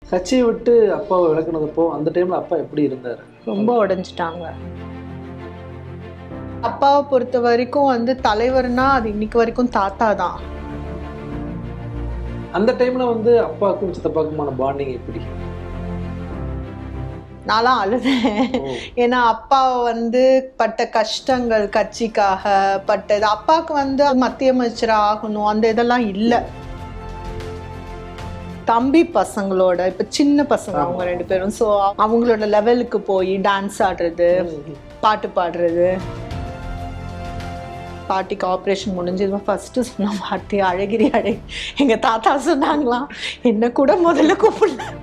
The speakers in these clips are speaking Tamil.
கட்சியை விட்டு அப்பாவை விளக்குனதப்போ அந்த டைம்ல அப்பா எப்படி இருந்தாரு? ரொம்ப உடைஞ்சிட்டாங்க. அப்பாவை பொறுத்த வரைக்கும் வந்து தலைவர்னா அது இன்னைக்கு வரைக்கும் தாத்தா தான். அந்த டைம்ல வந்து அப்பாவுக்கும் சித்தப்பாக்குமான பாண்டிங் எப்படி? நான்லாம் அழுதேன். ஏன்னா அப்பாவை வந்து பட்ட கஷ்டங்கள் கட்சிக்காக பட்டது. அப்பாவுக்கு வந்து மத்திய அமைச்சர் ஆகணும் அந்த இதெல்லாம் இல்லை. தம்பி பசங்களோட இப்ப சின்ன பசங்க அவங்க 2 பேரும், ஸோ அவங்களோட லெவலுக்கு போய் டான்ஸ் ஆடுறது, பாட்டு பாடுறது. பாட்டிக்கு ஆப்ரேஷன் முடிஞ்சது ஃபர்ஸ்ட் சொன்ன வார்த்தை அழகிரி அழகி. எங்க தாத்தா சொன்னாங்களாம், என்ன கூட முதல்ல கூப்பிடல.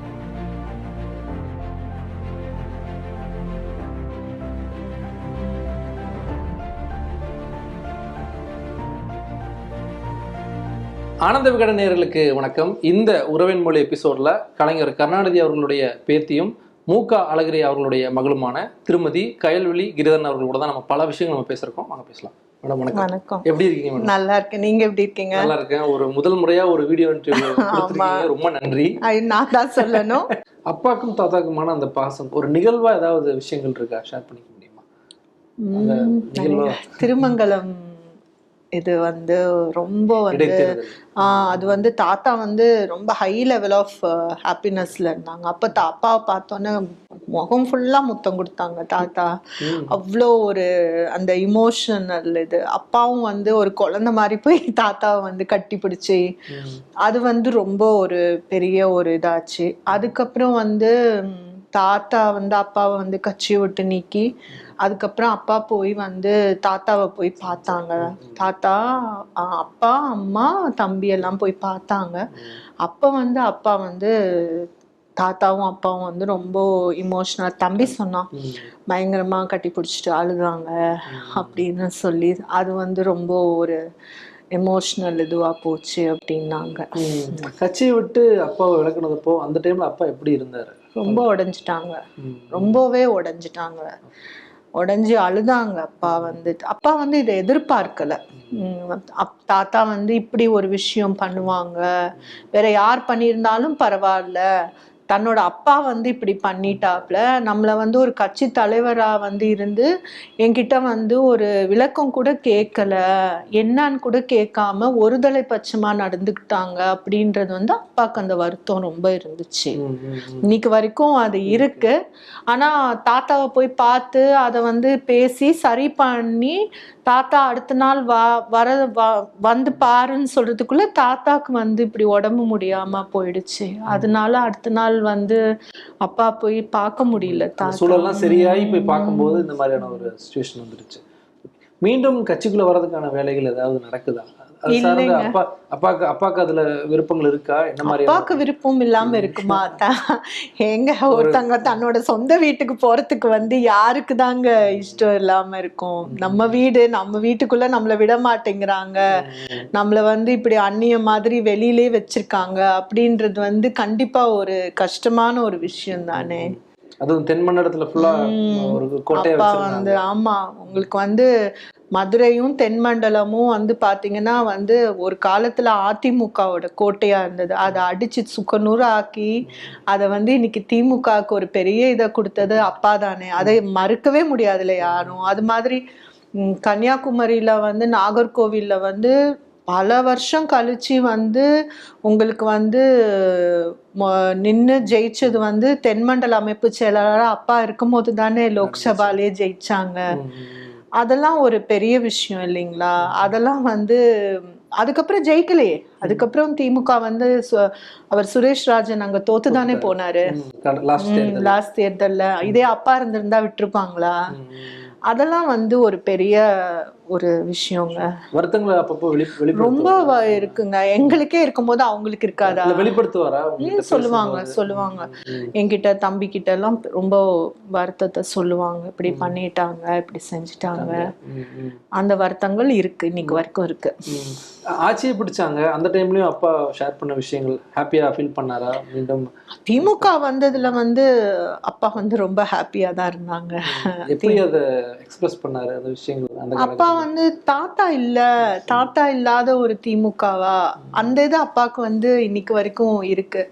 ஆனந்த விகடன் நேயர்களுக்கு வணக்கம். இந்த உறவின் மொழி எபிசோட்ல கலைஞர் கருணாநிதி அவர்களுடைய பேத்தியும் மூகா அழகிரி அவர்களுடைய மகளுமான திருமதி கயல்விழி கிரிதரன் அவர்களோட தான் நம்ம பல விஷயங்கள் நம்ம பேசிருக்கோம். வாங்க பேசலாம். மேடம் வணக்கம். வணக்கம். எப்படி இருக்கீங்க மேடம்? நல்லா இருக்கேன். நீங்க எப்படி இருக்கீங்க? நல்லா இருக்கேன். ஒரு முதல் முறையா ஒரு வீடியோ இன்டர்வியூ கொடுத்திருக்கீங்க, ரொம்ப நன்றி. நான் தான் சொல்லணும். அப்பாக்கும் தாத்தாக்குமான அந்த பாசம் ஒரு நிகழ்வா ஏதாவது விஷயங்கள் இருக்கா, ஷேர் பண்ணிக்க முடியுமா? அந்த நிகழ்வா திருமங்கலம் இது வந்து ரொம்ப வந்து அது வந்து தாத்தா வந்து ரொம்ப ஹை லெவல் ஆஃப் ஹாப்பினஸ்ல இருந்தாங்க. அப்ப அப்பாவை பார்த்தோன்னே முகம் ஃபுல்லா முத்தம் கொடுத்தாங்க தாத்தா. அவ்வளோ ஒரு அந்த இமோஷனல் இது. அப்பாவும் வந்து ஒரு குழந்தை மாதிரி போய் தாத்தாவை வந்து கட்டி பிடிச்சி அது வந்து ரொம்ப ஒரு பெரிய ஒரு இதாச்சு. அதுக்கப்புறம் வந்து தாத்தா வந்து அப்பாவை வந்து கட்சியை விட்டு நீக்கி அதுக்கப்புறம் அப்பா போய் வந்து தாத்தாவை போய் பார்த்தாங்க. தாத்தா, அப்பா, அம்மா, தம்பி எல்லாம் போய் பார்த்தாங்க. அப்போ வந்து அப்பா வந்து தாத்தாவும் அப்பாவும் வந்து ரொம்ப இமோஷனல். தம்பி சொன்னான், பயங்கரமா கட்டி பிடிச்சிட்டு அழுதாங்க அப்படின்னு சொல்லி. அது வந்து ரொம்ப ஒரு எமோஷனல் இதுவா போச்சு அப்படின்னாங்க. கட்சியை விட்டு அப்பாவை விளக்குனதப்போ அந்த டைம்ல அப்பா எப்படி இருந்தாரு? ரொம்ப உடைஞ்சிட்டாங்க, ரொம்பவே உடைஞ்சிட்டாங்க. உடஞ்சி அழுதாங்க. அப்பா வந்து இதை எதிர்பார்க்கல. தாத்தா வந்து இப்படி ஒரு விஷயம் பண்ணுவாங்க, வேற யார் பண்ணியிருந்தாலும் பரவாயில்ல, தன்னோட அப்பா வந்து இப்படி பண்ணிட்டாப்ல, நம்மளை வந்து ஒரு கட்சி தலைவரா வந்து இருந்து என்கிட்ட வந்து ஒரு விளக்கம் கூட கேட்கல, என்னன்னு கூட கேட்காம ஒருதலை பட்சமா நடந்துக்கிட்டாங்க அப்படின்றது வந்து அப்பாவுக்கு அந்த வருத்தம் ரொம்ப இருந்துச்சு. இன்னைக்கு வரைக்கும் அது இருக்கு. ஆனா தாத்தாவை போய் பார்த்து அதை வந்து பேசி சரி பண்ணி தாத்தா அடுத்த நாள் வந்து பாருன்னு சொல்றதுக்குள்ள தாத்தாக்கு வந்து இப்படி உடம்பு முடியாம போயிடுச்சு. அதனால அடுத்த நாள் வந்து அப்பா போய் பார்க்க முடியல. சூழல்லாம் சரியாயி போய் பார்க்கும்போது இந்த மாதிரியான ஒரு சிச்சுவேஷன் வந்துருச்சு. மீண்டும் கட்சிக்குள்ள வர்றதுக்கான வேலைகள் ஏதாவது நடக்குதா? அப்பாக்கு அதுல விருப்பங்கள் இருக்கா? என்ன மாதிரி? அப்பாக்கு விருப்பம் இல்லாம இருக்குமா? எங்க ஒருத்தங்க தன்னோட சொந்த வீட்டுக்கு போறதுக்கு வந்து யாருக்கு தாங்க இஷ்டம் இல்லாம இருக்கும்? நம்ம வீடு, நம்ம வீட்டுக்குள்ள நம்மள விட மாட்டேங்கிறாங்க, நம்மள வந்து இப்படி அந்நிய மாதிரி வெளியிலே வச்சிருக்காங்க அப்படின்றது வந்து கண்டிப்பா ஒரு கஷ்டமான ஒரு விஷயம் தானே. அதுவும் தென்மண்டலத்துல ஃபுல்லா ஒரு கோட்டையா வந்து. ஆமா, உங்களுக்கு வந்து மதுரையும் தென்மண்டலமும் வந்து பாத்தீங்கன்னா வந்து ஒரு காலத்துல அதிமுகவோட கோட்டையா இருந்தது. அதை அடிச்சு சுக்கநூறு ஆக்கி அதை வந்து இன்னைக்கு திமுகவுக்கு ஒரு பெரிய இதை கொடுத்தது அப்பா தானே. அதை மறுக்கவே முடியாதுல்ல யாரும். அது மாதிரி கன்னியாகுமரியில வந்து நாகர்கோவில்ல வந்து பல வருஷம் கழிச்சு வந்து உங்களுக்கு வந்து நின்று ஜெயிச்சது வந்து தென்மண்டல அமைப்பு செயலாளராக அப்பா இருக்கும்போது தானே லோக்சபாலேயே ஜெயிச்சாங்க. அதெல்லாம் ஒரு பெரிய விஷயம் இல்லைங்களா? அதெல்லாம் வந்து அதுக்கப்புறம் ஜெயிக்கலையே. அதுக்கப்புறம் திமுக வந்து அவர் சுரேஷ் ராஜன் அங்க தோத்துதானே போனாரு லாஸ்ட் தேர்தல்ல. இதே அப்பா இருந்திருந்தா விட்டுருப்பாங்களா? அதெல்லாம் வந்து ஒரு பெரிய ஒரு விஷயங்க. வருத்தங்கள் அப்பப்போ ரொம்ப இருக்குங்க. எங்களுக்கே இருக்கும்போது அவங்களுக்கு இருக்காதா? வெளிப்படுத்துவாரா? சொல்லுவாங்க என்கிட்ட, தம்பி கிட்ட எல்லாம் ரொம்ப வருத்தத்தை சொல்லுவாங்க. இப்படி பண்ணிட்டாங்க, இப்படி செஞ்சுட்டாங்க. அந்த வருத்தங்கள் இருக்கு, இன்னைக்கு வரைக்கும் இருக்கு. ஆட்சியை பிடிச்சாங்க அந்த டைம்லயும் அப்பா ஷேர் பண்ண விஷயங்கள் ஹாப்பியா ஃபீல் பண்ணாரா? மீண்டும் திமுக வந்ததுல வந்து அப்பா வந்து ரொம்ப ஹாப்பியா தான் இருந்தாங்க. எப்படி அதை எக்ஸ்பிரஸ் பண்ணாரு அந்த விஷயங்கள்? அப்பா வந்து தாத்தா இல்லாத ஒரு திமுகவா, அந்த இது அப்பாவுக்கு வந்து இன்னைக்கு வரைக்கும் இருக்கு.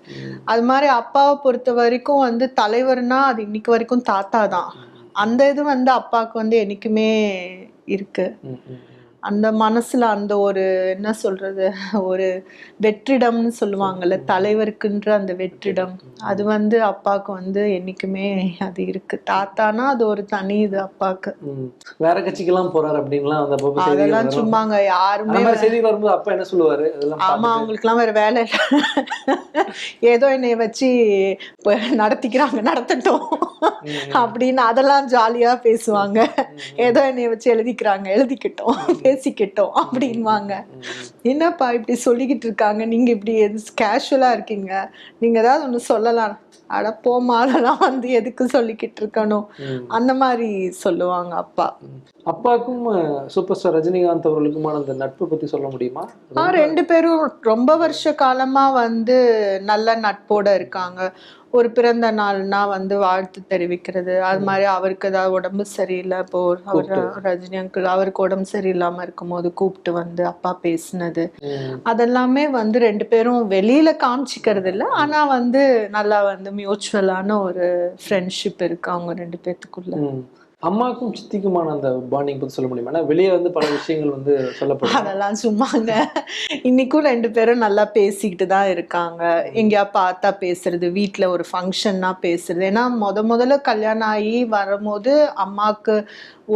அது மாதிரி அப்பாவை பொறுத்த வரைக்கும் வந்து தலைவர்னா அது இன்னைக்கு வரைக்கும் தாத்தா தான். அந்த இது வந்து அப்பாவுக்கு வந்து என்னைக்குமே இருக்கு. அந்த மனசுல அந்த ஒரு என்ன சொல்றது, ஒரு வெற்றிடம்னு சொல்லுவாங்கல்ல, தலைவருக்குன்ற அந்த வெற்றிடம், அது வந்து அப்பாவுக்கு வந்து என்னைக்குமே அது இருக்கு. தாத்தானா அது ஒரு தனி இது அப்பாவுக்கு. வேற கட்சிக்கெல்லாம் போறாரு அப்படின்லாம் அந்த அப்பப்ப செய்திகள் அதெல்லாம் வரும். சும்மாங்க, யாருமே அந்த மாதிரி செய்திகள் வரும்போது அப்பா என்ன சொல்லுவாரு அதெல்லாம் ஆமா, பார்த்துட்டு? அவங்களுக்கு எல்லாம் வேற வேலை இல்ல. ஏதோ என்னைய வச்சு நடத்தட்டும் அப்படின்னு அதெல்லாம் ஜாலியா பேசுவாங்க. ஏதோ என்னைய வச்சு எழுதிக்கிட்டோம் பேசிக்கிட்டோம் அப்படின்வாங்க. என்னப்பா இப்படி சொல்லிக்கிட்டு இருக்காங்க, நீங்க இப்படி கேஷுவலா இருக்கீங்க, நீங்க ஏதாவது ஒண்ணு சொல்லலாம். அட போமா, அதெல்லாம் வந்து எதுக்கு சொல்லிக்கிட்டு இருக்கணும், அந்த மாதிரி சொல்லுவாங்க அப்பா. அப்பாவுக்கும் சூப்பர் ஸ்டார் ரஜினிகாந்த் அவர்களுக்குமான அந்த நட்பு பத்தி சொல்ல முடியுமா? ரெண்டு பேரும் ரொம்ப வருஷ காலமா வந்து நல்ல நட்போட இருக்காங்க. ஒரு பிறந்த நாள்னா வந்து வாழ்த்து தெரிவிக்கிறது, அது மாதிரி அவருக்கு ஏதாவது உடம்பு சரியில்லை, இப்போ அவர் ரஜினி அங்கிள் அவருக்கு உடம்பு சரியில்லாம இருக்கும்போது கூப்பிட்டு வந்து அப்பா பேசினது, அதெல்லாமே வந்து ரெண்டு பேரும் வெளியில காமிச்சிக்கிறது இல்லை, ஆனா வந்து நல்லா வந்து மியூச்சுவலான ஒரு ஃப்ரெண்ட்ஷிப் இருக்கு அவங்க ரெண்டு பேத்துக்குள்ள. அம்மாக்கும் சித்திக்குமான அந்த பாண்டிங் பத்தி சொல்ல முடியுமா? ஏன்னா வெளியே வந்து பல விஷயங்கள் வந்து சொல்லப்படும். அதெல்லாம் சும்மாங்க, இன்னைக்கும் ரெண்டு பேரும் நல்லா பேசிக்கிட்டு தான் இருக்காங்க. எங்கேயா பார்த்தா பேசுறது, வீட்டுல ஒரு ஃபங்க்ஷன்னா பேசுறது. ஏன்னா முதல்ல கல்யாணம் ஆகி வரும்போது அம்மாக்கு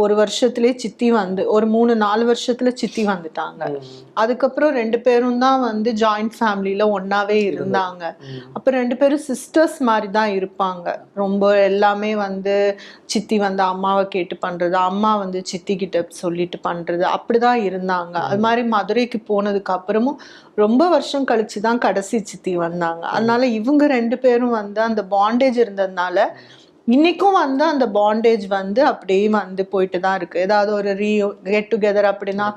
ஒரு வருஷத்துலயே சித்தி வந்து ஒரு 3-4 வருஷத்துல சித்தி வந்துட்டாங்க. அதுக்கப்புறம் ரெண்டு பேரும் தான் வந்து ஜாயிண்ட் ஃபேமிலியில ஒன்னாவே இருந்தாங்க. அப்ப ரெண்டு பேரும் சிஸ்டர்ஸ் மாதிரி தான் இருப்பாங்க. ரொம்ப எல்லாமே வந்து சித்தி வந்து அம்மாவை கேட்டு பண்றது, அம்மா வந்து சித்தி கிட்ட சொல்லிட்டு பண்றது, அப்படிதான் இருந்தாங்க. அது மாதிரி மதுரைக்கு போனதுக்கு அப்புறமும் ரொம்ப வருஷம் கழிச்சுதான் கடைசி சித்தி வந்தாங்க. அதனால இவங்க ரெண்டு பேரும் வந்து அந்த பாண்டேஜ் இருந்ததுனால இன்னைக்கும் வந்து அந்த பாண்டேஜ் வந்து அப்படியே வந்து போயிட்டு தான் இருக்கு. ஏதாவது ஒரு கெட் டுகெதர் அப்படின்னா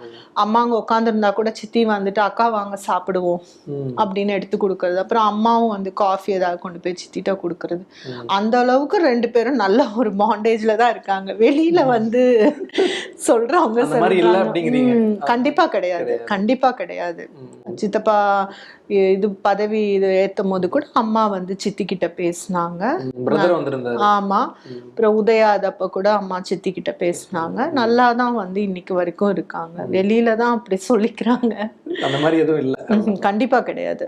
அம்மா அங்க உட்காந்துருந்தா கூட சித்தி வந்துட்டு அக்கா வாங்க சாப்பிடுவோம் அப்படின்னு எடுத்து கொடுக்கறது. அப்புறம் அம்மாவும் வந்து காஃபி ஏதாவது கொண்டு போய் சித்திட்ட கொடுக்கறது. அந்த அளவுக்கு ரெண்டு பேரும் நல்ல ஒரு பாண்டேஜ்ல தான் இருக்காங்க. வெளியில வந்து சொல்றவங்க கண்டிப்பா கிடையாது, கண்டிப்பா கிடையாது. சித்தப்பா இது பதவி இது ஏத்தும் போது கூட அம்மா வந்து சித்தி கிட்ட பேசினாங்க. ஆமா, அப்புறம் உதயா அதப்ப கூட அம்மா சித்தி கிட்ட பேசினாங்க. நல்லாதான் வந்து இன்னைக்கு வரைக்கும் இருக்காங்க. வெளியில தான் அப்படி சொல்லிக்கிறாங்க, அந்த மாதிரி எதுவும் இல்ல. கண்டிப்பா கிடையாது.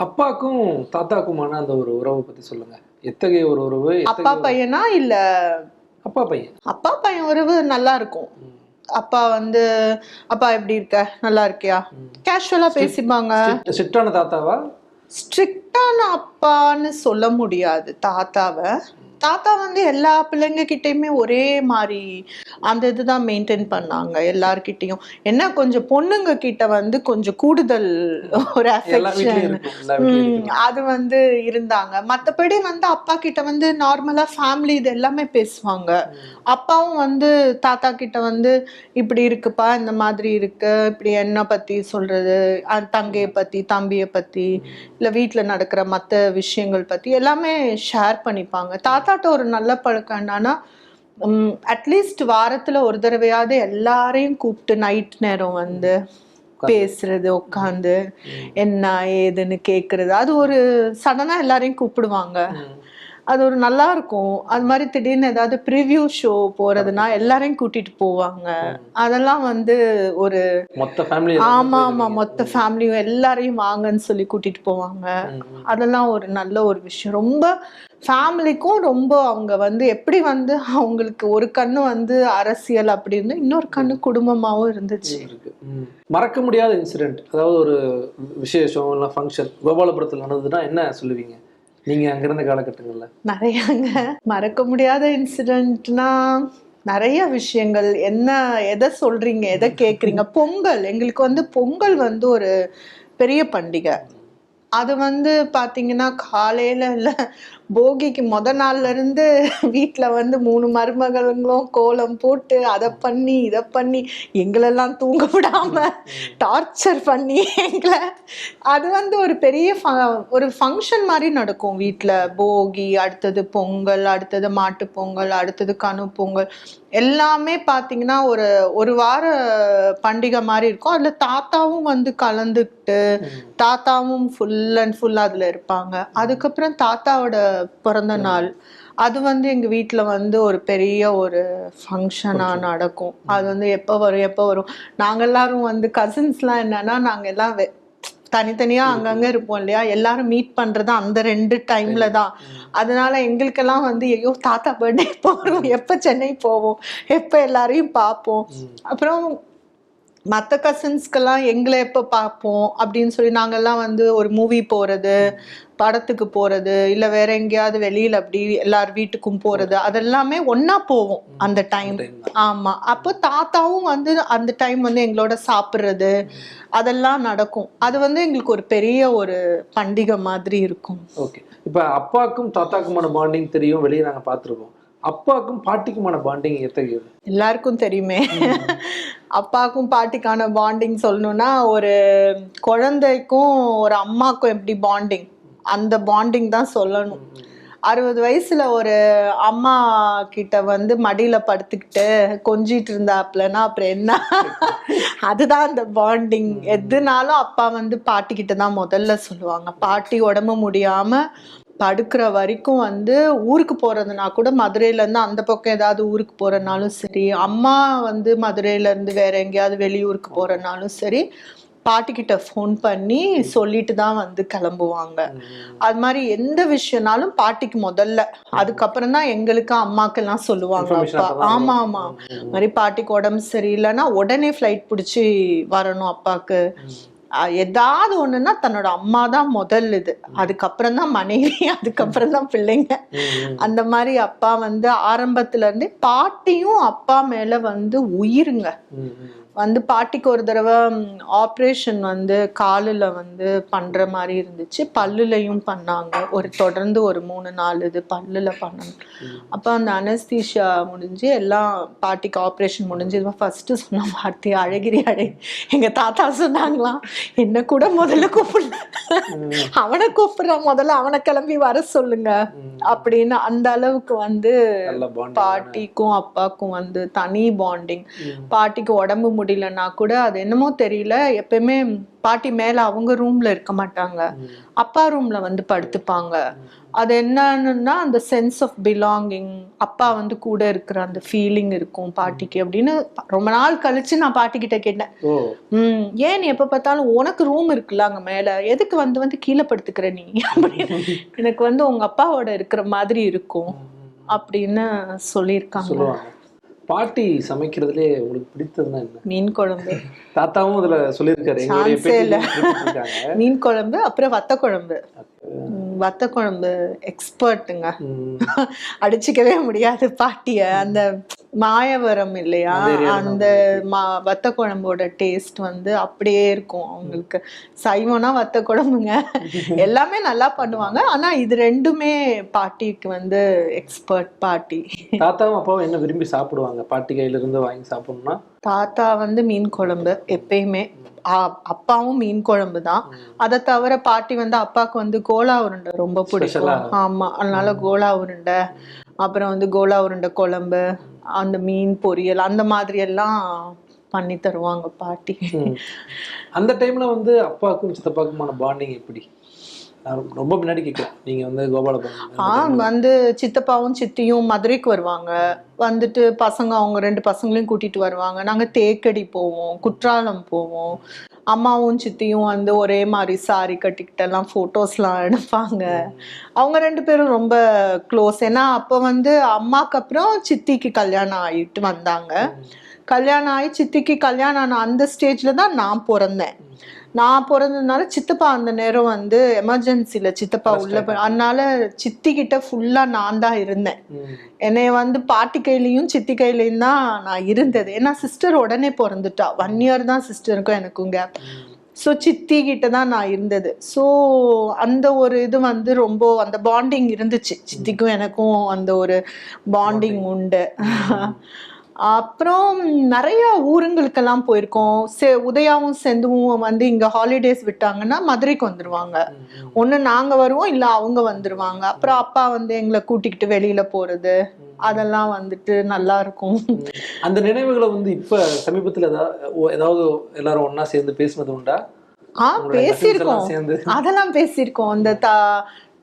அப்பாக்கும் தாத்தாக்குமான அந்த ஒரு உறவை பத்தி சொல்லுங்க. எத்தகைய ஒரு உறவு? அப்பா பையனா இல்ல அப்பா பையன் உறவு நல்லா இருக்கும். அப்பா வந்து அப்பா எப்படி இருக்க, நல்லா இருக்கியா, கேஷுவலா பேசிப்பாங்க. ஸ்ட்ரிக்டான தாத்தாவா? ஸ்ட்ரிக்டான அப்பான்னு சொல்ல முடியாது தாத்தாவை. தாத்தா வந்து எல்லா பிள்ளைங்க கிட்டயுமே ஒரே மாதிரி அந்த இதுதான் மெயின்டைன் பண்ணாங்க எல்லார்கிட்டையும். என்ன கொஞ்சம் பொண்ணுங்க கிட்ட வந்து கொஞ்சம் கூடுதல் ஒரு அஃபெக்ஷன் அது வந்து இருந்தாங்க. மற்றபடி வந்து அப்பா கிட்ட வந்து நார்மலா ஃபேமிலி இது எல்லாமே பேசுவாங்க. அப்பாவும் வந்து தாத்தா கிட்ட வந்து இப்படி இருக்குப்பா, இந்த மாதிரி இருக்கு, இப்படி என்ன பத்தி சொல்றது, தங்கைய பத்தி தம்பிய பத்தி இல்ல வீட்டுல நடக்கிற மற்ற விஷயங்கள் பத்தி எல்லாமே ஷேர் பண்ணிப்பாங்க. தாத்தாட்ட ஒரு நல்ல பழக்கம் என்னன்னா, அட்லீஸ்ட் வாரத்துல ஒரு தடவையாவது எல்லாரையும் கூப்பிட்டு நைட் நேரம் வந்து பேசுறது, உட்காந்து என்ன ஏதுன்னு கேக்குறது. அது ஒரு சடனா எல்லாரையும் கூப்பிடுவாங்க, அது ஒரு நல்லா இருக்கும். அது மாதிரி திடீர்னு ஏதாவது ப்ரிவியூ ஷோ போறதுன்னா எல்லாரையும் கூட்டிட்டு போவாங்க. அதெல்லாம் வந்து ஒரு ஆமா மொத்த ஃபேமிலியும் எல்லாரையும் வாங்கன்னு சொல்லி கூட்டிட்டு போவாங்க. அதெல்லாம் ஒரு நல்ல ஒரு விஷயம். ரொம்ப ஃபேமிலிக்கும் ரொம்ப அவங்க வந்து எப்படி வந்து அவங்களுக்கு ஒரு கண்ணு வந்து அரசியல் அப்படி இருந்து இன்னொரு கண்ணு குடும்பமாவும் இருந்துச்சு. மறக்க முடியாத இன்சிடென்ட், அதாவது ஒரு விசேஷம் இல்லை ஃபங்க்ஷன் கோபாலபுரத்தில் நடந்ததுன்னா என்ன சொல்லுவீங்க நீங்க அங்க இருந்த காலகட்டங்கள்ல? நிறையங்க. மறக்க முடியாத இன்சிடென்ட்னா நிறைய விஷயங்கள். என்ன எதை சொல்றீங்க, எதை கேக்குறீங்க? பொங்கல், எங்களுக்கு வந்து பொங்கல் வந்து ஒரு பெரிய பண்டிகை. அது வந்து பாத்தீங்கன்னா காலையில இல்ல போகிக்கு நாள்ல இருந்து வீட்டுல வந்து 3 மருமகளுங்களும் கோலம் போட்டு அதை பண்ணி இதை பண்ணி எங்களெல்லாம் தூங்க விடாம டார்ச்சர் பண்ணி எங்களை, அது வந்து ஒரு பெரிய ஒரு ஃபங்க்ஷன் மாதிரி நடக்கும் வீட்டுல. போகி, அடுத்தது பொங்கல், அடுத்தது மாட்டு பொங்கல், அடுத்தது கனு பொங்கல், எல்லாமே பாத்தீங்கன்னா ஒரு வார பண்டிகை மாதிரி இருக்கும். அதுல தாத்தாவும் வந்து கலந்துக்கிட்டு தாத்தாவும் ஃபுல் அண்ட் ஃபுல் அதுல இருப்பாங்க. அதுக்கப்புறம் தாத்தாவோட பிறந்த நாள், அது வந்து எங்க வீட்டுல வந்து ஒரு பெரிய ஒரு ஃபங்க்ஷனா நடக்கும். அது வந்து எப்போ வரும் நாங்க எல்லாரும் வந்து கசின்ஸ்லாம் என்னன்னா நாங்க எல்லாம் தனித்தனியா அங்கங்க இருப்போம் இல்லையா, எல்லாரும் மீட் பண்றது அந்த 2 டைம்ல தான். அதனால எங்களுக்கெல்லாம் வந்து ஐயோ தாத்தா பர்த்டே போறோம், எப்ப சென்னை போவோம், எப்ப எல்லாரையும் பார்ப்போம். அப்புறம் மற்ற கசின்ஸ்க்கெல்லாம் எங்களை எப்போ பார்ப்போம் அப்படின்னு சொல்லி நாங்கெல்லாம் வந்து ஒரு மூவி போறது, படத்துக்கு போறது, இல்லை வேற எங்கேயாவது வெளியில அப்படி எல்லார் வீட்டுக்கும் போறது, அதெல்லாமே ஒன்னா போவோம் அந்த டைம். ஆமா, அப்போ தாத்தாவும் வந்து அந்த டைம் வந்து எங்களோட சாப்பிட்றது அதெல்லாம் நடக்கும். அது வந்து எங்களுக்கு ஒரு பெரிய ஒரு பண்டிகை மாதிரி இருக்கும். ஓகே, இப்ப அப்பாவுக்கும் தாத்தாக்குமான பாண்டிங் தெரியும், வெளியே நாங்க பார்த்துருக்கோம். அப்பாவுக்கும் பாட்டிக்குமான பாண்டிங் எத்தகையது? எல்லாருக்கும் தெரியுமே. அப்பாவுக்கும் பாட்டிக்கான பாண்டிங் சொல்லணும்னா, ஒரு குழந்தைக்கும் ஒரு அம்மாக்கும் எப்படி பாண்டிங், அந்த பாண்டிங் தான் சொல்லணும். 60 வயசுல ஒரு அம்மா கிட்ட வந்து மடியில படுத்துக்கிட்டு கொஞ்சிட்டு இருந்தாப்லன்னா அப்புறம் என்ன? அதுதான் அந்த பாண்டிங். எதுனாலும் அப்பா வந்து பாட்டி கிட்ட தான் முதல்ல சொல்லுவாங்க. பாட்டி உடம்பு முடியாம படுக்கிற வரைக்கும் வந்து ஊருக்கு போறதுனா கூட மதுரையில இருந்து அந்த பக்கம் ஏதாவது ஊருக்கு போறனாலும் சரி, அம்மா வந்து மதுரையில இருந்து வேற எங்கேயாவது வெளியூருக்கு போறனாலும் சரி, பாட்டிக்கிட்ட ஃபோன் பண்ணி சொல்லிட்டு தான் வந்து கிளம்புவாங்க. அது மாதிரி எந்த விஷயம்னாலும் பாட்டிக்கு முதல்ல, அதுக்கப்புறம் தான் எங்களுக்கு அம்மாக்கெல்லாம் சொல்லுவாங்க அப்பா. ஆமா ஆமா, மாதிரி பாட்டிக்கு உடம்பு சரியில்லைன்னா உடனே ஃப்ளைட் பிடிச்சி வரணும் அப்பாக்கு. ஏதாவது ஒண்ணுன்னா தன்னோட அம்மா தான் முதல் இது, அதுக்கப்புறம் தான் மனைவி, அதுக்கப்புறம் தான் பிள்ளைங்க. அந்த மாதிரி அப்பா வந்து ஆரம்பத்துல இருந்தே, பாட்டியும் அப்பா மேல வந்து உயிருங்க. வந்து பாட்டிக்கு ஒரு தடவை ஆப்ரேஷன் வந்து காலில் வந்து பண்ற மாதிரி இருந்துச்சு, பல்லுலையும் பண்ணாங்க. தொடர்ந்து ஒரு 3-4 இது பல்லுல பண்ணணும். அப்போ அந்த அனஸ்தீஷியா முடிஞ்சு எல்லாம் பாட்டிக்கு ஆப்ரேஷன் முடிஞ்சு ஃபர்ஸ்ட் சொன்ன வார்த்தை அழகிரி எங்க தாத்தா சொன்னாங்களாம், என்ன கூட முதல்ல கூப்பிடல, அவனை கூப்பிடுறான், முதல்ல அவனை கிளம்பி வர சொல்லுங்க அப்படின்னு. அந்த அளவுக்கு வந்து பாட்டிக்கும் அப்பாக்கும் வந்து தனி பாண்டிங். பாட்டிக்கு உடம்பு முடியலன்னா கூட அது என்னமோ தெரியல, எப்பயுமே பாட்டி மேல அவங்க ரூம்ல இருக்க மாட்டாங்க, அப்பா ரூம்ல வந்து படுத்துப்பாங்க. அது என்னன்னா அந்த சென்ஸ் ஆஃப் பிலாங்கிங், அப்பா வந்து கூட இருக்கிற அந்த ஃபீலிங் இருக்கும் பாட்டிக்கு அப்படின்னு. ரொம்ப நாள் கழிச்சு நான் பாட்டி கிட்ட கேட்டேன், ஏன் நீ எப்ப பார்த்தாலும் உனக்கு ரூம் இருக்குல்ல அங்க மேல, எதுக்கு வந்து வந்து கீழே படுத்துக்கிற நீ அப்படின்னு. எனக்கு வந்து உங்க அப்பாவோட இருக்கிற மாதிரி இருக்கும் அப்படின்னு சொல்லியிருக்காங்க. பாட்டி சமைக்கிறதுலே உங்களுக்கு பிடித்ததுன்னா என்ன? மீன் குழம்பு. தாத்தாவும் அதுல சொல்லியிருக்காரு. மீன் குழம்பு, அப்புறம் வத்த குழம்பு. வத்த குழம்பு எக்ஸ்பர்ட்டுங்க, அடிச்சுக்கவே முடியாது பாட்டிய. அந்த மாயவரம் இல்லையா, அந்த வத்த குழம்போட டேஸ்ட் வந்து அப்படியே இருக்கும் அவங்களுக்கு. சைவம்னா வத்த குழம்புங்க, எல்லாமே நல்லா பண்ணுவாங்க. ஆனா இது ரெண்டுமே பாட்டிக்கு வந்து எக்ஸ்பர்ட் பாட்டி. தாத்தாவும் அப்பாவும் என்ன விரும்பி சாப்பிடுவாங்க பாட்டி கையில இருந்து வாங்கி சாப்பிடணும்னா? தாத்தா வந்து மீன் குழம்பு எப்பயுமே, அப்பாவும் மீன் குழம்பு தான். அதை தவிர பாட்டி வந்து அப்பாவுக்கு வந்து கோலா உருண்டை ரொம்ப பிடிக்கும். ஆமா, அதனால கோலா உருண்டை, அப்புறம் வந்து கோலா உருண்டை குழம்பு, அந்த மீன் பொரியல், அந்த மாதிரி எல்லாம் பண்ணி தருவாங்க பாட்டி. அந்த டைம்ல வந்து அப்பாவுக்கும் சித்தப்பாக்குமான பாண்டிங் எப்படி? ரொம்ப முன்னாடி கேட்கலாம். நீங்க வந்து கோபாலபுரம் வந்து சித்தப்பாவும் சித்தியும் மதுரைக்கு வருவாங்க. வந்துட்டு பசங்க, அவங்க 2 பசங்களையும் கூட்டிட்டு வருவாங்க. நாங்க தேக்கடி போவோம், குற்றாலம் போவோம். அம்மாவும் சித்தியும் வந்து ஒரே மாதிரி சாரி கட்டிக்கிட்டு எல்லாம் போட்டோஸ்லாம் எடுப்பாங்க. அவங்க 2 பேரும் ரொம்ப க்ளோஸ். ஏன்னா அப்போ வந்து அம்மாக்கு அப்புறம் சித்திக்கு கல்யாணம் ஆகிட்டு வந்தாங்க. கல்யாணம் ஆகி சித்திக்கு கல்யாணம் ஆன அந்த ஸ்டேஜ்ல தான் நான் பிறந்தேன். நான் பிறந்ததுனால சித்தப்பா அந்த நேரம் வந்து எமர்ஜென்சில சித்தப்பா உள்ள, அதனால சித்தி கிட்ட ஃபுல்லா நான் தான் இருந்தேன். என்னைய வந்து பாட்டி கையிலையும் சித்தி கையிலையும் தான் நான் இருந்தது. ஏன்னா சிஸ்டர் உடனே பிறந்துட்டா, 1 இயர் தான் சிஸ்டருக்கும் எனக்கும் கேப். ஸோ சித்தி கிட்ட தான் நான் இருந்தது. ஸோ அந்த ஒரு இது வந்து ரொம்ப அந்த பாண்டிங் இருந்துச்சு. சித்திக்கும் எனக்கும் அந்த ஒரு பாண்டிங் உண்டு. அப்புறம் நிறைய ஊருங்களுக்கெல்லாம் போயிருக்கோம். உதயாவும் செந்துவும் வந்து இங்க ஹாலிடேஸ் விட்டாங்கன்னா மதுரைக்கு வந்துருவாங்க. ஒண்ணு நாங்க வருவோம், இல்ல அவங்க வந்துருவாங்க. அப்புறம் அப்பா வந்து எங்களை கூட்டிக்கிட்டு வெளியில போறது, அதெல்லாம் வந்துட்டு நல்லா இருக்கும். அந்த நினைவுகளை வந்து இப்ப சமீபத்துல ஏதாவது எல்லாரும் ஒன்னா சேர்ந்து பேசுனது உண்டா? பேசியிருக்கோம், அதெல்லாம் பேசியிருக்கோம். அந்த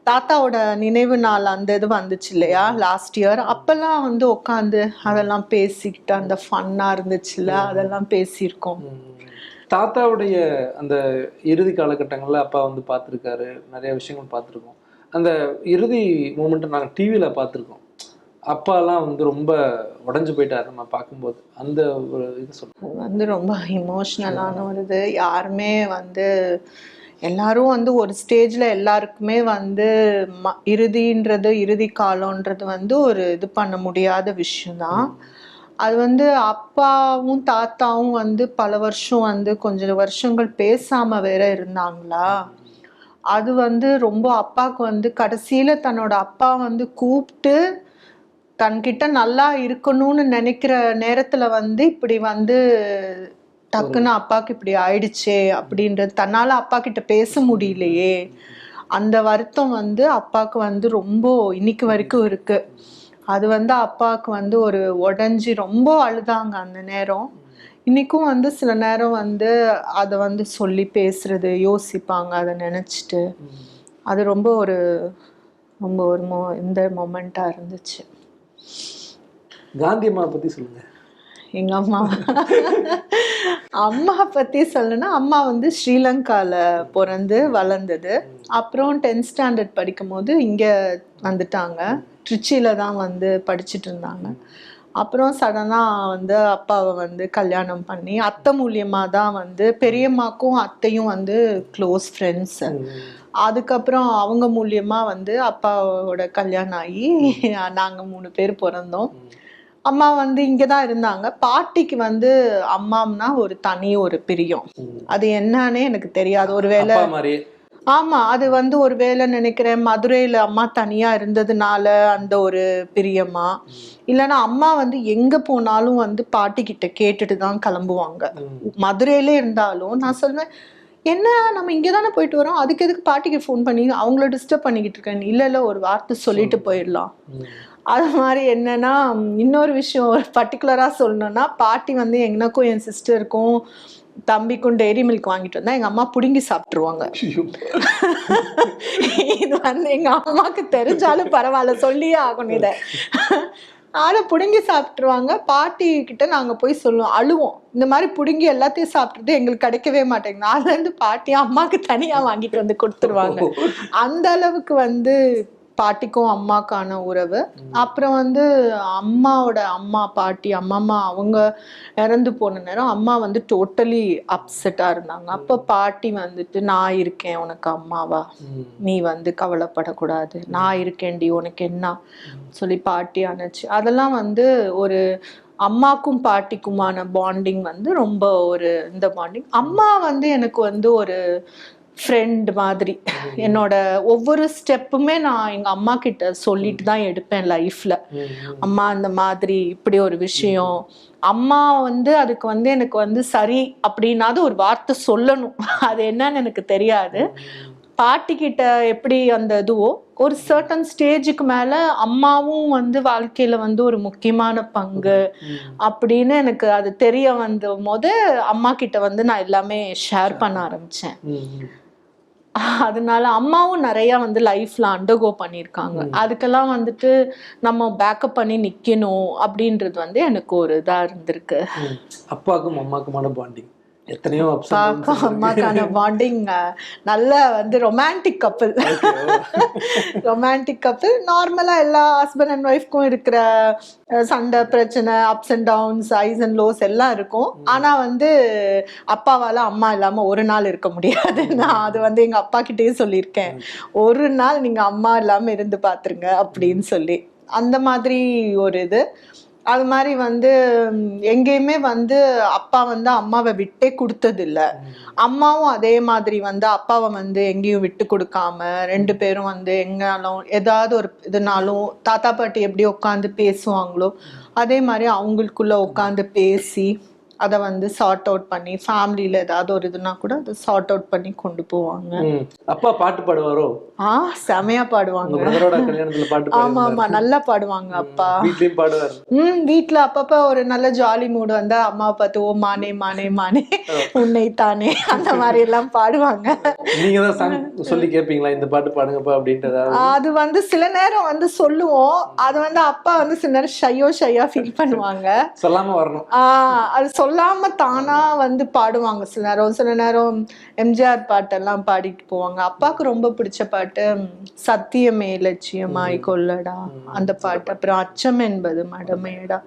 தாத்தாவோட நினைவு நாள் அந்த இது வந்துச்சு இல்லையா லாஸ்ட் இயர், அப்பெல்லாம் வந்து உட்காந்து அதெல்லாம் பேசிக்கிட்டு அந்த ஃபன்னா இருந்துச்சுல்ல, அதெல்லாம் பேசியிருக்கோம். தாத்தாவுடைய அந்த இறுதி காலகட்டங்கள்ல அப்பா வந்து பார்த்துருக்காரு, நிறைய விஷயங்கள் பார்த்துருக்கோம். அந்த இறுதி மூமெண்ட்டை நாங்கள் டிவியில பார்த்துருக்கோம். அப்பாலாம் வந்து ரொம்ப உடஞ்சு போயிட்டாரு நம்ம பார்க்கும்போது. அந்த ஒரு இது சொல்லுவோம் வந்து ரொம்ப இமோஷ்னலான ஒரு இது. யாருமே வந்து எல்லாரும் வந்து ஒரு ஸ்டேஜ்ல எல்லாருக்குமே வந்து இறுதின்றது, இறுதி காலம்ன்றது வந்து ஒரு இது பண்ண முடியாத விஷயம்தான். அது வந்து அப்பாவும் தாத்தாவும் வந்து பல வருஷம் வந்து கொஞ்சம் வருஷங்கள் பேசாம வேற இருந்தாங்களா. அது வந்து ரொம்ப அப்பாவுக்கு வந்து கடைசியில தன்னோட அப்பா வந்து கூப்பிட்டு தன்கிட்ட நல்லா இருக்கணும்னு நினைக்கிற நேரத்துல வந்து இப்படி வந்து டக்குன்னு அப்பாவுக்கு இப்படி ஆயிடுச்சே அப்படின்றது, தன்னால அப்பா கிட்ட பேச முடியலையே, அந்த வருத்தம் வந்து அப்பாவுக்கு வந்து ரொம்ப இன்னைக்கு வரைக்கும் இருக்கு. அது வந்து அப்பாவுக்கு வந்து ஒரு உடஞ்சி ரொம்ப அழுதாங்க அந்த நேரம். இன்னைக்கும் வந்து சில நேரம் வந்து அதை வந்து சொல்லி பேசுறது, யோசிப்பாங்க அதை நினைச்சிட்டு. அது ரொம்ப ஒரு இந்த மொமெண்டா இருந்துச்சு. காந்தி அம்மா பத்தி சொல்லுங்க. எங்க அம்மா பத்தி சொல்லணும்னா, அம்மா வந்து ஸ்ரீலங்கால பிறந்து வளர்ந்தது. அப்புறம் 10th ஸ்டாண்டர்ட் படிக்கும் போது இங்க வந்துட்டாங்க. திருச்சியில தான் வந்து படிச்சுட்டு இருந்தாங்க. அப்புறம் சடனா வந்து அப்பாவை வந்து கல்யாணம் பண்ணி, அத்தை மூலியமா தான் வந்து பெரியம்மாக்கும் அத்தையும் வந்து க்ளோஸ் ஃப்ரெண்ட்ஸ். அதுக்கப்புறம் அவங்க மூலியமா வந்து அப்பாவோட கல்யாணம் ஆகி நாங்க 3 பேர் பிறந்தோம். அம்மா வந்து இங்கதான் இருந்தாங்க. பாட்டிக்கு வந்து அம்மாம்னா ஒரு தனி ஒரு பிரியம். அது என்னன்னே எனக்கு தெரியாது. ஒருவேளை ஆமா, அது வந்து ஒரு வேலை நினைக்கிறேன் மதுரையில அம்மா தனியா இருந்ததுனால அந்த ஒரு பிரியமா, இல்லைன்னா அம்மா வந்து எங்க போனாலும் வந்து பாட்டி கிட்ட கேட்டுட்டு தான் கிளம்புவாங்க. மதுரையிலே இருந்தாலும் நான் சொல்வேன், என்ன நம்ம இங்கதானே போயிட்டு வரோம், அதுக்கு எதுக்கு பாட்டிக்கு ஃபோன் பண்ணி அவங்கள டிஸ்டர்ப் பண்ணிக்கிட்டு இருக்கேன். இல்ல ஒரு வார்த்தை சொல்லிட்டு போயிடலாம். அது மாதிரி என்னன்னா, இன்னொரு விஷயம் பர்டிகுலரா சொல்லணும்னா, பாட்டி வந்து எனக்கும் என் சிஸ்டருக்கும் தம்பிக்கும் டெய்ரி மில்க் வாங்கிட்டு வந்தா எங்க அம்மா புடுங்கி சாப்பிட்டுருவாங்க. இது வந்து எங்க அம்மாக்கு தெரிஞ்சாலும் பரவாயில்ல, சொல்லியே ஆகணும் இதை. ஆனா புடுங்கி சாப்பிட்டுருவாங்க. பாட்டி கிட்ட நாங்க போய் சொல்லுவோம், அழுவோம், இந்த மாதிரி புடுங்கி எல்லாத்தையும் சாப்பிட்டுட்டு எங்களுக்கு கிடைக்கவே மாட்டேங்குது. அதுல இருந்து பாட்டி அம்மாக்கு தனியா வாங்கிட்டு வந்து கொடுத்துருவாங்க. அந்த அளவுக்கு வந்து பாட்டிக்கும் அம்மாக்கான உறவு. அப்புறம் வந்து அம்மாவோட அம்மா பாட்டி அம்மா அவங்க இறந்து போன நேரம் அம்மா வந்து டோட்டலி அப்செட்டா இருந்தாங்க. அப்ப பாட்டி வந்துட்டு, நான் இருக்கேன் உனக்கு அம்மாவா, நீ வந்து கவலைப்படக்கூடாது, நான் இருக்கேன்டி உனக்கு என்ன சொல்லி பாட்டி அணைச்சு. அதெல்லாம் வந்து ஒரு அம்மாக்கும் பாட்டிக்குமான பாண்டிங் வந்து ரொம்ப ஒரு இந்த பாண்டிங். அம்மா வந்து எனக்கு வந்து ஒரு ஃப்ரெண்ட் மாதிரி. என்னோட ஒவ்வொரு ஸ்டெப்புமே நான் எங்க அம்மா கிட்ட சொல்லிட்டு தான் எடுப்பேன் லைஃப்ல. அம்மா இந்த மாதிரி இப்படி ஒரு விஷயம், அம்மா வந்து அதுக்கு வந்து எனக்கு வந்து சரி அப்படின்னாவது ஒரு வார்த்தை சொல்லணும். அது என்னன்னு எனக்கு தெரியாது. பாட்டி கிட்ட எப்படி அந்த இதுவோ, ஒரு சர்டன் ஸ்டேஜுக்கு மேல அம்மாவும் வந்து வாழ்க்கையில வந்து ஒரு முக்கியமான பங்கு அப்படின்னு எனக்கு அது தெரிய வந்த போது அம்மா கிட்ட வந்து நான் எல்லாமே ஷேர் பண்ண ஆரம்பிச்சேன். அதனால அம்மாவும் நிறைய வந்து லைஃப்ல அண்டர்கோ பண்ணியிருக்காங்க. அதுக்கெல்லாம் வந்துட்டு நம்ம பேக்கப் பண்ணி நிக்கணும் அப்படின்றது வந்து எனக்கு ஒரு இதா இருந்திருக்கு. அப்பாவுக்கும் அம்மாக்குமான பாண்டிங் எத்தனையோ அம்மாக்கான பாண்டிங் நல்ல வந்து ரொமான்டிக் கப்பிள். ரொமான்டிக் கப்பிள் நார்மலா எல்லா ஹஸ்பண்ட் அண்ட் ஒய்ஃப்க்கும் இருக்கிற சண்டை பிரச்சனை, ups and downs, highs and lows எல்லாம் இருக்கும். ஆனா வந்து அப்பாவால அம்மா இல்லாம ஒரு நாள் இருக்க முடியாது. நான் அது வந்து எங்க அப்பா கிட்டயே சொல்லியிருக்கேன், ஒரு நாள் நீங்க அம்மா இல்லாம இருந்து பாத்துருங்க அப்படின்னு சொல்லி. அந்த மாதிரி ஒரு இது. அது மாதிரி வந்து எங்கேயுமே வந்து அப்பா வந்து அம்மாவை விட்டே கொடுத்தது இல்ல. அம்மாவும் அதே மாதிரி வந்து அப்பாவை வந்து எங்கேயும் விட்டு கொடுக்காம 2 பேரும் வந்து எங்கனாலும் ஏதாவது ஒரு இதுனாலும் தாத்தா பாட்டி எப்படி உட்காந்து பேசுவாங்களோ அதே மாதிரி அவங்களுக்குள்ள உட்காந்து பேசி அதை வந்து சார்ட் அவுட் பண்ணி ஃபேமிலியில ஏதாவது ஒரு இதுனா கூட அதை சார்ட் அவுட் பண்ணி கொண்டு போவாங்க. அப்பா பாட்டு பாடுவாரோ? செமையா பாடுவாங்க. ஆமா ஆமா, நல்லா பாடுவாங்க அப்பா. வீட்லயும் பாடுவாரு. வீட்டுல அப்பப்ப ஒரு நல்ல ஜாலி மூடு வந்தா அம்மாவை பார்த்து ஓ மானே மானே மானே உன்னை தானே அந்த மாதிரி எல்லாம் பாடுவாங்க. நீங்க தான் சாங் சொல்லி கேப்பீங்களா, இந்த பாட்டு பாடுங்கப்பா அப்படின்ட்டு? அது வந்து சில நேரம் வந்து சொல்லுவோம், அது வந்து அப்பா வந்து சில நேரம் ஷையா ஃபீல் பண்ணுவாங்க. சொல்லாம வரணும். அது சொல்லாம தானா வந்து பாடுவாங்க. சில நேரம் எம்ஜிஆர் பாட்டெல்லாம் பாடிட்டு போவாங்க. அப்பாவுக்கு ரொம்ப பிடிச்ச பாட்டு சத்தியமே லட்சியமாய் கொள்ளடா அந்த பாட்டு, அப்புறம் அச்சம் என்பது மடமையடா,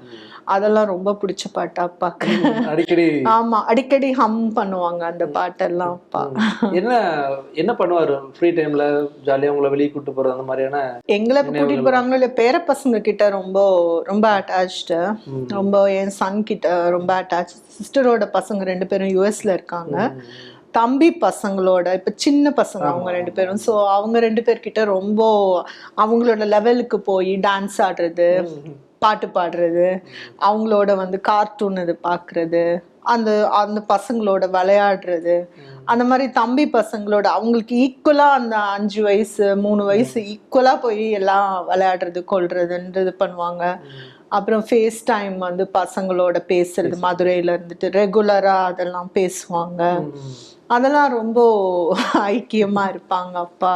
அதெல்லாம் ரொம்ப பிடிச்ச பாட்டு அப்பாக்கு. அடிக்கடி ஆமா, அடிக்கடி ஹம் பண்ணுவாங்க அந்த பாட்டெல்லாம் அப்பா. என்ன பண்ணுவாரு ஃப்ரீ டைம்ல? ஜாலியா உங்களை வெளியே கூட்டு போறது அந்த மாதிரியான? எங்களை கூட்டிட்டு போறாங்களோ இல்ல, பேர பசங்க கிட்ட ரொம்ப ரொம்ப அட்டாச்டு. ரொம்ப என் சன் கிட்ட ரொம்ப அட்டாச். சிஸ்டரோட பசங்க 2 பேரும் யுஎஸ்ல இருக்காங்க. தம்பி பசங்களோட இப்ப சின்ன பசங்க அவங்க 2 பேரும். ஸோ அவங்க 2 பேர்கிட்ட ரொம்ப அவங்களோட லெவலுக்கு போய் டான்ஸ் ஆடுறது, பாட்டு பாடுறது, அவங்களோட வந்து கார்ட்டூன் இது பாக்குறது, அந்த அந்த பசங்களோட விளையாடுறது, அந்த மாதிரி தம்பி பசங்களோட அவங்களுக்கு ஈக்குவலா அந்த 5 வயசு 3 வயசு ஈக்குவலா போய் எல்லாம் விளையாடுறது கொள்றதுன்றது பண்ணுவாங்க. அப்புறம் ஃபேஸ் டைம் வந்து பசங்களோட பேசுறது, மதுரையில இருந்துட்டு ரெகுலரா அதெல்லாம் பேசுவாங்க. அதெல்லாம் ரொம்ப ஐக்கியமா இருப்பாங்க அப்பா.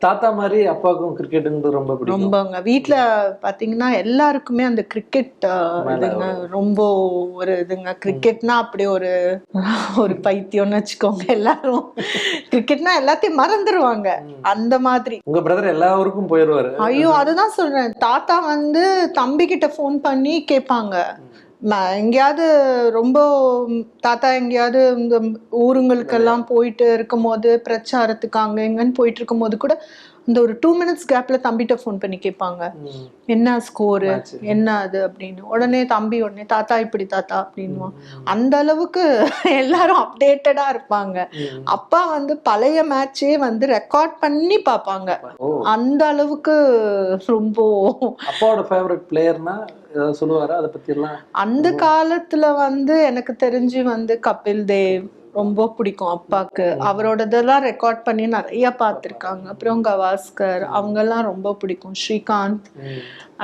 தாத்தா மாதிரி அப்பாவுக்கும் கிரிக்கெட் ரொம்ப பிடிக்கும். ரொம்பங்க. வீட்டுல பாத்தீங்கன்னா எல்லாருக்குமே அந்த கிரிக்கெட் இதுங்க ரொம்ப ஒரு இதுங்க. கிரிக்கெட்னா அப்படி ஒரு பைத்தியம்னு வச்சுக்கோங்க. எல்லாரும் கிரிக்கெட்னா எல்லாத்தையும் மறந்துடுவாங்க அந்த மாதிரி. உங்க பிரதர் எல்லாருக்கும் போயிடுவாரு. ஐயோ, அதுதான் சொல்றேன். தாத்தா வந்து தம்பி கிட்ட போன் பண்ணி கேட்பாங்க. எங்கேயாவது ரொம்ப தாத்தா எங்கேயாவது இந்த ஊருங்களுக்கெல்லாம் போயிட்டு இருக்கும் போது, பிரச்சாரத்துக்கு அங்க எங்கன்னு போயிட்டு இருக்கும் போது கூட இந்த ஒரு 2 மினிட்ஸ் கேப்ல தம்பிட்ட போன் பண்ணி கேட்பாங்க, என்ன ஸ்கோரு என்ன அது அப்படின்னு. உடனே தாத்தா இப்படி தாத்தா அப்படின்வான். அந்த அளவுக்கு எல்லாரும் அப்டேட்டடா இருப்பாங்க. அப்பா வந்து பழைய மேட்சே வந்து ரெக்கார்ட் பண்ணி பாப்பாங்க. அந்த அளவுக்கு ரொம்ப. அப்பாவோட ஃபேவரட் பிளேயர்னா ஏதாவது சொல்லுவாரா அதை பத்தி எல்லாம்? அந்த காலத்துல வந்து எனக்கு தெரிஞ்சு வந்து கபில் தேவ் ரொம்ப பிடிக்கும் அப்பாக்கு. அவரோடதெல்லாம் ரெக்கார்ட் பண்ணி நிறைய பார்த்துருக்காங்க. அப்புறம் கவாஸ்கர் அவங்கெல்லாம் ரொம்ப பிடிக்கும். ஸ்ரீகாந்த்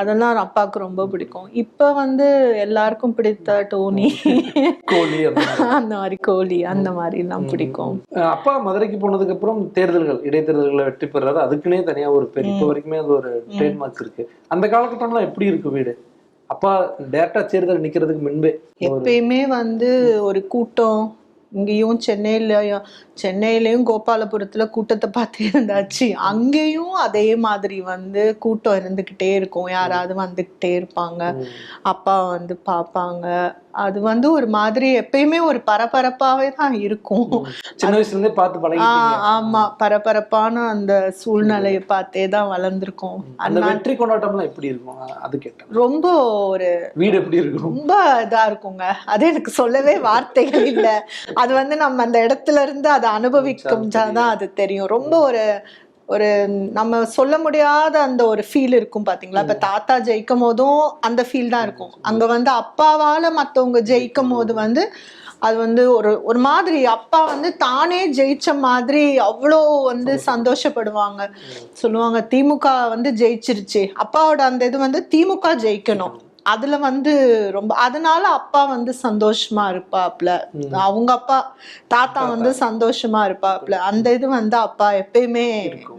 அதெல்லாம் அப்பாவுக்கு ரொம்ப பிடிக்கும். இப்ப வந்து எல்லாருக்கும் பிடித்த டோனி, கோலி, அந்த மாதிரி கோலி அந்த மாதிரி எல்லாம் பிடிக்கும். அப்பா மதுரைக்கு போனதுக்கு அப்புறம் இடைத்தேர்தல்களை வெற்றி பெறாரு. அதுக்குன்னே தனியா ஒரு பேர் இப்ப வரைக்குமே அது ஒரு ட்ரேட்மார்க் இருக்கு. அந்த காலகட்டம்லாம் எப்படி இருக்கு வீடு? அப்பா டேரக்டா தேர்தல் நிக்கிறதுக்கு முன்பே எப்பயுமே வந்து ஒரு கூட்டம். இங்கேயும் சென்னையிலயும் கோபாலபுரத்துல கூட்டத்தை பார்த்து இருந்தாச்சு. அங்கேயும் அதே மாதிரி வந்து கூட்டம் இருந்துகிட்டே இருக்கும். யாராவது வந்துகிட்டே இருப்பாங்க. அப்பா வந்து பாப்பாங்க. அது வந்து ஒரு மாதிரி எப்பயுமே ஒரு பரபரப்பாவே தான் இருக்கும். சின்ன வயசுல இருந்தே பார்த்து பழகிட்டீங்க. ஆமா, பரபரப்பான அந்த சூழ்நிலையை பார்த்தே தான் வளர்ந்துருக்கோம். அந்த வெற்றி கொண்டாட்டம்லாம் எப்படி இருக்கும் அது கேட்டேன். ரொம்ப ஒரு வீடு எப்படி இருக்கும்? ரொம்ப இதா இருக்குங்க. அது எனக்கு சொல்லவே வார்த்தைகள் இல்லை. அது வந்து நம்ம அந்த இடத்துல இருந்து அதை அனுபவிக்கும் தான் அது தெரியும். ரொம்ப ஒரு நம்ம சொல்ல முடியாத அந்த ஒரு ஃபீல் இருக்கும் பாத்தீங்களா. இப்ப தாத்தா ஜெயிக்கும் போதும் அந்த ஃபீல் தான் இருக்கும். அங்க வந்து அப்பாவால மத்தவங்க ஜெயிக்கும் போது வந்து அது வந்து ஒரு மாதிரி அப்பா வந்து தானே ஜெயிச்ச மாதிரி அவ்வளோ வந்து சந்தோஷப்படுவாங்க. சொல்லுவாங்க திமுக வந்து ஜெயிச்சிருச்சு, அப்பாவோட அந்த இது வந்து திமுக ஜெயிக்கணும், அதுல வந்து ரொம்ப அதனால அப்பா வந்து சந்தோஷமா இருப்பாப்ல. அவங்க அப்பா தாத்தா வந்து சந்தோஷமா இருப்பாப்ல. அந்த இது வந்து அப்பா எப்பயுமே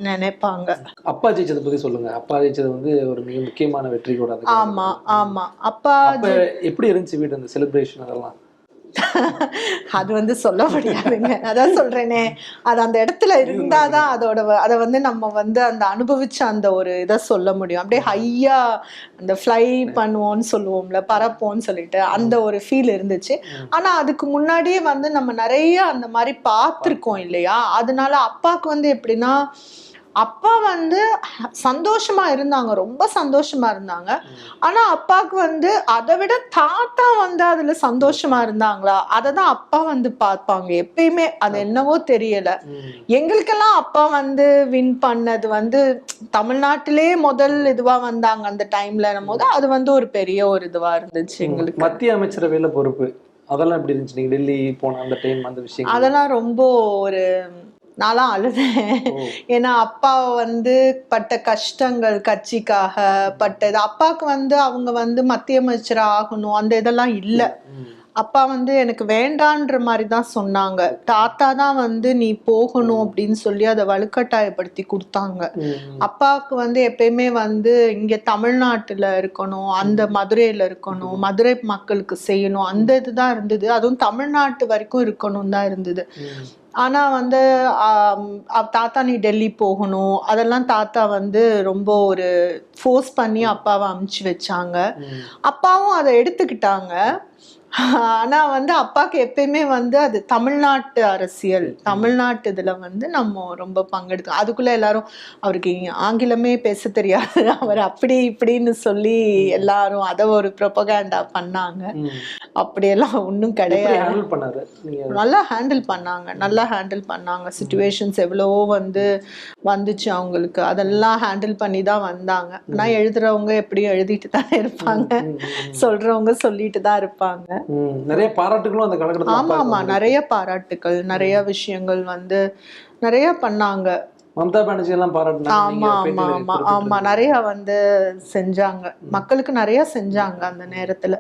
நினைப்பாங்க. அப்பா ஜெயிச்சதை பத்தி சொல்லுங்க. அப்பா ஜெயிச்சது வந்து ஒரு மிக முக்கியமான வெற்றி கூட. ஆமா ஆமா. அப்பா எப்படி இருந்துச்சு வீடு அந்த செலிப்ரேஷன் அதெல்லாம்? அது வந்து சொல்ல முடியாதுங்க. அதான் சொல்றேனே, அது அந்த இடத்துல இருந்தாதான் அதை வந்து நம்ம வந்து அந்த அனுபவிச்ச அந்த ஒரு இதை சொல்ல முடியும். அப்படியே ஹையா அந்த ஃப்ளை பண்ணுவோம்னு சொல்லுவோம்ல, பறப்போம்னு சொல்லிட்டு அந்த ஒரு ஃபீல் இருந்துச்சு. ஆனா அதுக்கு முன்னாடியே வந்து நம்ம நிறைய அந்த மாதிரி பார்த்துருக்கோம் இல்லையா. அதனால அப்பாவுக்கு வந்து எப்படின்னா அப்பா வந்து சந்தோஷமா இருந்தாங்க, ரொம்ப சந்தோஷமா இருந்தாங்க. ஆனா அப்பாவுக்கு வந்து அதை விட தாத்தா வந்து அதுல சந்தோஷமா இருந்தாங்களா, அததான் அப்பா வந்து பார்ப்பாங்க எப்பயுமே. அது என்னவோ தெரியல, எங்களுக்கெல்லாம் அப்பா வந்து வின் பண்ணது வந்து தமிழ்நாட்டிலே முதல் இதுவா வந்தாங்க அந்த டைம்ல போது, அது வந்து ஒரு பெரிய ஒரு இதுவா இருந்துச்சு எங்களுக்கு. மத்திய அமைச்சரவையில பொறுப்பு அதெல்லாம் எப்படி இருந்துச்சு? நீங்க டெல்லி போன அந்த டைம் அந்த விஷயம் அதெல்லாம் ரொம்ப ஒரு நான்லாம் அழுதேன். ஏன்னா அப்பா வந்து பட்ட கஷ்டங்கள் கட்சிக்காக பட்டது. அப்பாவுக்கு வந்து அவங்க வந்து மத்திய அமைச்சர் ஆகணும் அந்த இதெல்லாம் இல்ல. அப்பா வந்து எனக்கு வேண்டான்ற மாதிரி தான் சொன்னாங்க. தாத்தா தான் வந்து நீ போகணும் அப்படின்னு சொல்லி அதை வலுக்கட்டாயப்படுத்தி கொடுத்தாங்க. அப்பாவுக்கு வந்து எப்பயுமே வந்து இங்க தமிழ்நாட்டுல இருக்கணும், அந்த மதுரையில இருக்கணும், மதுரை மக்களுக்கு செய்யணும், அந்த இதுதான் இருந்தது. அதுவும் தமிழ்நாட்டு வரைக்கும் இருக்கணும் தான் இருந்தது. ஆனா வந்து தாத்தா நீ டெல்லி போகணும் அதெல்லாம் தாத்தா வந்து ரொம்ப ஒரு ஃபோர்ஸ் பண்ணி அப்பாவை அமுச்சு வச்சாங்க. அப்பாவும் அதை எடுத்துக்கிட்டாங்க. ஆனா வந்து அப்பாக்கு எப்பயுமே வந்து அது தமிழ்நாட்டு அரசியல், தமிழ்நாட்டு இதுல வந்து நம்ம ரொம்ப பங்கெடுத்து, அதுக்குள்ள எல்லாரும் அவருக்கு ஆங்கிலமே பேச தெரியாது, அவர் அப்படி இப்படின்னு சொல்லி எல்லாரும் அதை ஒரு ப்ரொபகேண்டா பண்ணாங்க. அப்படியெல்லாம் ஒன்றும் கிடையாது. நல்லா ஹேண்டில் பண்ணாங்க, நல்லா ஹேண்டில் பண்ணாங்க. சிச்சுவேஷன்ஸ் எவ்வளவோ வந்து வந்துச்சு அவங்களுக்கு, அதெல்லாம் ஹேண்டில் பண்ணி தான் வந்தாங்க. ஆனா எழுதுறவங்க எப்படியும் எழுதிட்டு தான் இருப்பாங்க, சொல்றவங்க சொல்லிட்டு தான் இருப்பாங்க. நிறைய பாராட்டுகளும் அந்த காலகட்டத்துல. ஆமா ஆமா, நிறைய பாராட்டுகள், நிறைய விஷயங்கள் வந்து நிறைய பண்ணாங்க. மம்தா பானர்ஜி எல்லாம் பாராட்டினாங்க. ஆமா ஆமா ஆமா ஆமா, நிறைய வந்து செஞ்சாங்க, மக்களுக்கு நிறைய செஞ்சாங்க அந்த நேரத்துல.